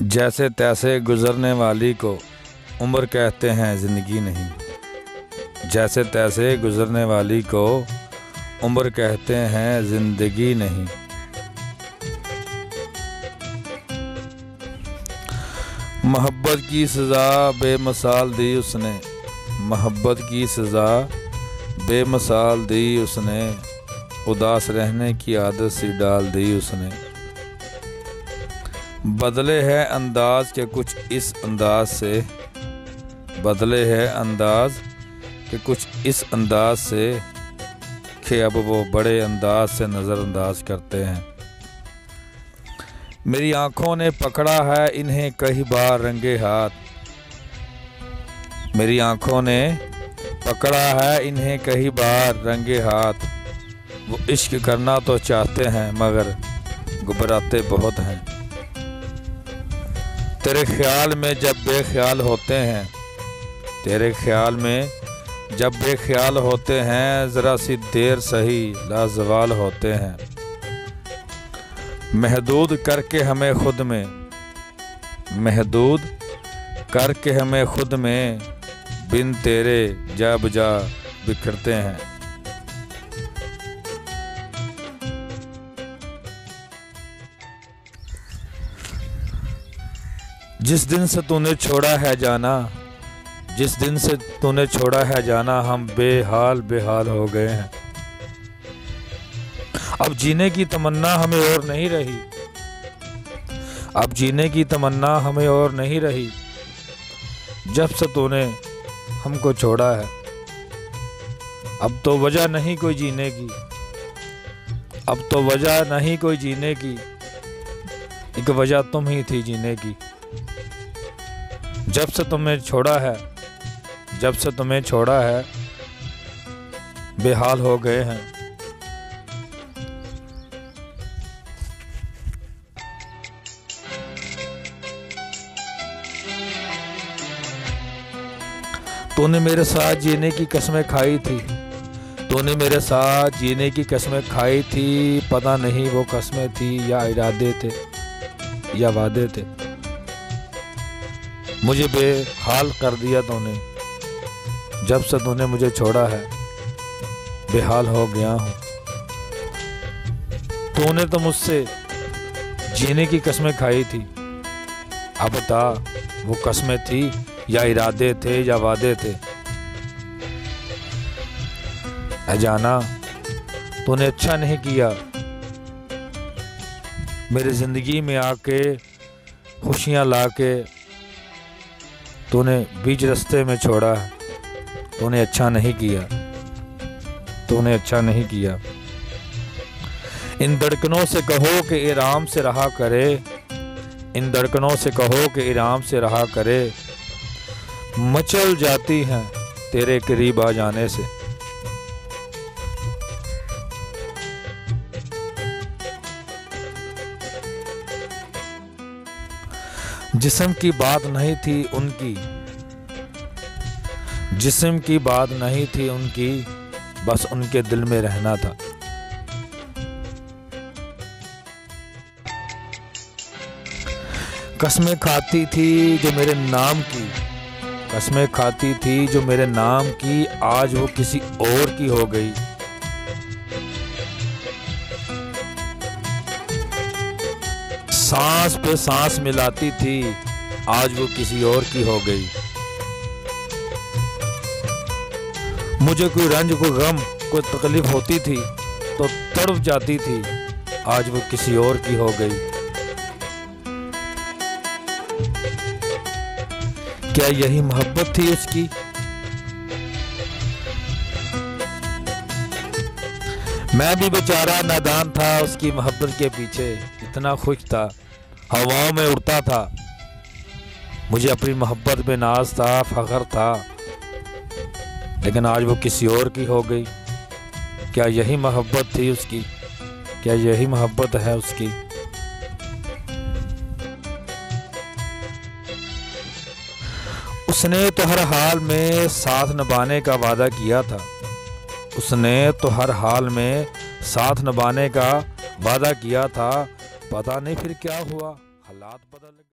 जैसे तैसे गुजरने वाली को उम्र कहते हैं ज़िंदगी नहीं। जैसे तैसे गुजरने वाली को उम्र कहते हैं ज़िंदगी नहीं। मोहब्बत की सज़ा बेमिसाल दी उसने, मोहब्बत की सज़ा बेमिसाल दी उसने, उदास रहने की आदत सी डाल दी उसने। बदले है अंदाज के कुछ इस अंदाज से, बदले है अंदाज के कुछ इस अंदाज से कि अब वो बड़े अंदाज से नज़रअंदाज करते हैं। मेरी आंखों ने पकड़ा है इन्हें कई बार रंगे हाथ, मेरी आंखों ने पकड़ा है इन्हें कई बार रंगे हाथ। वो इश्क करना तो चाहते हैं मगर घबराते बहुत हैं। तेरे ख्याल में जब बेख्याल होते हैं, तेरे ख्याल में जब बेख्याल होते हैं, ज़रा सी देर सही लाजवाल होते हैं। महदूद करके हमें खुद में, महदूद करके हमें खुद में, बिन तेरे जा बुझा बिखरते हैं। जिस दिन से तूने छोड़ा है जाना, जिस दिन से तूने छोड़ा है जाना, हम बेहाल बेहाल हो गए हैं। अब जीने की तमन्ना हमें और नहीं रही, अब जीने की तमन्ना हमें और नहीं रही। जब से तूने हमको छोड़ा है, अब तो वजह नहीं कोई जीने की, अब तो वजह नहीं कोई जीने की। एक वजह तुम ही थी जीने की। जब से तुम्हें छोड़ा है, जब से तुम्हें छोड़ा है, बेहाल हो गए हैं। तूने मेरे साथ जीने की कसमें खाई थी, तूने मेरे साथ जीने की कसमें खाई थी। पता नहीं वो कसमें थी या इरादे थे या वादे थे। मुझे बेहाल कर दिया तूने, जब से तूने मुझे छोड़ा है, बेहाल हो गया हूँ। तूने तो मुझसे जीने की कसमें खाई थी, अब बता वो कसमें थी या इरादे थे या वादे थे। ऐ जाना तूने अच्छा नहीं किया, मेरी ज़िंदगी में आके खुशियाँ लाके तूने बीच रास्ते में छोड़ा। तूने अच्छा नहीं किया, तूने अच्छा नहीं किया। इन धड़कनों से कहो कि आराम से रहा करे, इन धड़कनों से कहो कि आराम से रहा करे। मचल जाती हैं तेरे करीब आ जाने से। जिस्म की बात नहीं थी उनकी, जिस्म की बात नहीं थी उनकी, बस उनके दिल में रहना था। कसमें खाती थी जो मेरे नाम की, कसमें खाती थी जो मेरे नाम की, आज वो किसी और की हो गई। सांस पे सांस मिलाती थी, आज वो किसी और की हो गई। मुझे कोई रंज, कोई गम, कोई तकलीफ होती थी तो तड़प जाती थी, आज वो किसी और की हो गई। क्या यही मोहब्बत थी उसकी? मैं भी बेचारा नादान था उसकी मोहब्बत के पीछे, इतना खुश था, हवाओं में उड़ता था। मुझे अपनी मोहब्बत में नाज था, फख्र था, लेकिन आज वो किसी और की हो गई। क्या यही मोहब्बत थी उसकी? क्या यही मोहब्बत है उसकी? उसने तो हर हाल में साथ निभाने का वादा किया था, उसने तो हर हाल में साथ निभाने का वादा किया था। पता नहीं फिर क्या हुआ, हालात बदल गए।